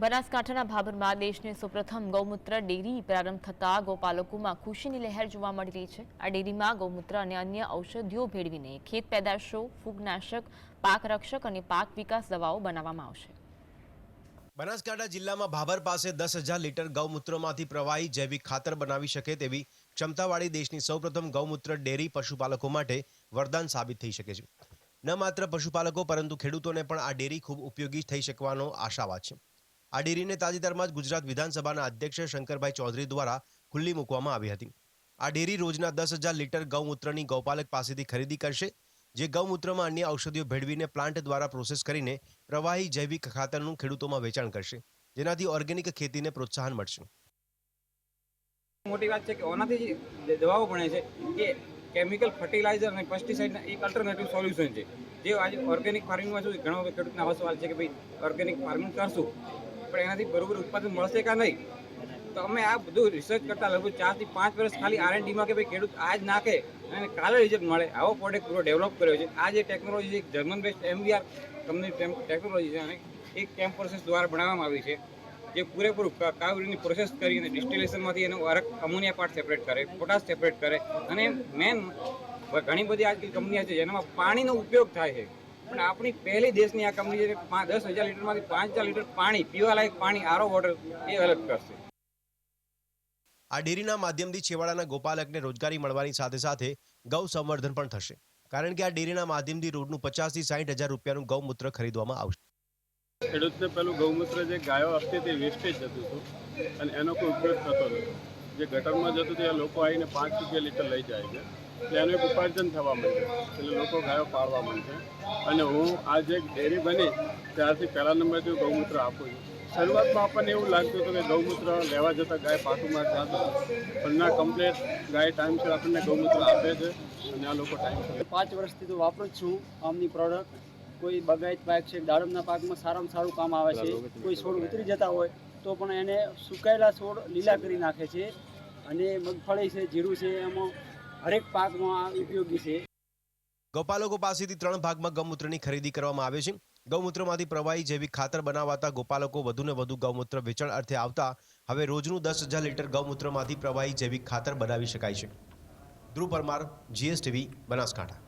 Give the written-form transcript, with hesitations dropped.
બનાસકાંઠાના ભાભરમાં દેશની સૌપ્રથમ ગૌમૂત્ર ડેરી પ્રારંભ થતાં ગૌપાલકોમાં ખુશીની લહેર જોવા મળી રહી છે। આ ડેરીમાં ગૌમૂત્ર અને અન્ય ઔષધિઓ ભેળવીને ખેત પેદાશો, ફૂગનાશક, પાક રક્ષક અને પાક વિકાસ દવાઓ બનાવવામાં આવશે। બનાસકાંઠા જિલ્લામાં ભાભર પાસે 10,000 લીટર ગૌમૂત્રમાંથી પ્રવાહી જૈવિક ખાતર બનાવી શકે તેવી ક્ષમતાવાળી દેશની સૌપ્રથમ ગૌમૂત્ર ડેરી પશુપાલકો માટે વરદાન સાબિત થઈ શકે છે। ન માત્ર પશુપાલકો પરંતુ ખેડૂતોને પણ આ ડેરી ખૂબ ઉપયોગી થઈ શકવાનો આશાવાદ છે। આ ડેરીને તાજેતરમાં જ ગુજરાત વિધાનસભાના અધ્યક્ષ શંકરભાઈ ચૌધરી દ્વારા ખુલ્લી મૂકવામાં આવી હતી। આ ડેરી રોજના 10,000 લીટર ગૌમૂત્રની ગૌપાલક પાસેથી ખરીદી કરશે, જે ગૌમૂત્રમાં અન્ય ઔષધિઓ ભેળવીને પ્લાન્ટ દ્વારા પ્રોસેસ કરીને પ્રવાહી જૈવિક ખાતરનું ખેડૂતોમાં વેચાણ કરશે, જેનાથી ઓર્ગેનિક ખેતીને પ્રોત્સાહન મળશે। મોટી વાત છે કે ઓનાથી દવાઓ બને છે કે કેમિકલ ફર્ટિલાઇઝર અને પેસ્ટિસાઇડના એક અલ્ટરનેટિવ સોલ્યુશન છે, જે આજે ઓર્ગેનિક ફાર્મિંગમાં શું ઘણો ખેડૂતના સવાલ છે કે ભાઈ ઓર્ગેનિક ફાર્મિંગ કરશું પણ એનાથી બરોબર ઉત્પાદન મળશે કે નહીં। તો અમે આ બધું રિસર્ચ કરતા લગભગ 4 થી 5 વર્ષ ખાલી R&Dમાં કે ભાઈ ખેડૂત આજ નાખે અને કાલે રિઝલ્ટ મળે આવો પ્રોડક્ટ પૂરો ડેવલપ કર્યો છે। આ જે ટેકનોલોજી છે German based MBR company technology છે અને એક કેમ્પ પ્રોસેસ દ્વારા બનાવવામાં આવી છે, જે પૂરેપૂરું કાવરીની પ્રોસેસ કરી અને ડિસ્ટિલેશનમાંથી એનો અમોનિયા પાર્ટ સેપરેટ કરે, પોટાશ સેપરેટ કરે અને મેન ઘણી બધી આજકાલ કંપનીઓ છે જેનામાં પાણીનો ઉપયોગ થાય છે, પણ આપણી પહેલી દેશની આ કંપની છે 10,000 લીટરમાંથી 5,000 લીટર પાણી પીવાલાયક પાણી આરો વોટર એ અલગ કરશે। આ ડેરીના માધ્યમથી છેવાડાના ગોપાલકને રોજગારી મળવાની સાથે સાથે ગૌ સંવર્ધન પણ થશે, કારણ કે આ ડેરીના માધ્યમથી રોજનું 50,000 થી 60,000 રૂપિયાનું ગૌમૂત્ર ખરીદવામાં આવશે। ખેડૂતને પેલું ગૌમૂત્ર જે ગાયો આપતી તે વેસ્ટેજ જતું હતું અને એનો કોઈ ઉપયોગ થતો નથી, જે ગટરમાં જતું હતું એ લોકો આવીને 5 રૂપિયા લીટર લઈ જાય છે, એટલે એનું એક ઉપાર્જન થવા માંડે, એટલે લોકો ગાયો પાળવા માંડે। અને હું આ જે ડેરી બની ત્યારથી પહેલા નંબરથી ગૌમૂત્ર આપું છું। શરૂઆતમાં આપણને એવું લાગતું હતું કે ગૌમૂત્ર લેવા જતાં ગાય પાટુમાં જતું, પણ ના કમ્પ્લેટ ગાય ટાઈમસર આપણને ગૌમૂત્ર આપે છે અને આ લોકો ટાઈમસર 5 વર્ષથી તો વાપરું જ છું આમની પ્રોડક્ટ। કોઈ બગાયત પાક છે, દાડમના પાકમાં સારામાં સારું કામ આવે છે। કોઈ છોડ ઉતરી જતા હોય તો પણ એને સુકાયેલા છોડ લીલા કરી નાખે છે અને મગફળી છે, જીરું છે, એમાં હરેક પાકમાં આ ઉપયોગી છે। ગોપાલકો પાસેથી 3 ભાગમાં ગૌમૂત્રની ખરીદી કરવામાં આવે છે। ગૌમૂત્રમાંથી પ્રવાહી જૈવિક ખાતર બનાવાતા ગોપાલકો વધુને વધુ ગૌમૂત્ર વેચાણ અર્થે આવતા હવે રોજનું 10,000 લીટર ગૌમૂત્રમાંથી પ્રવાહી જૈવિક ખાતર બનાવી શકાય છે। ધ્રુવ પરમાર, GSTV, બનાસકાંઠા।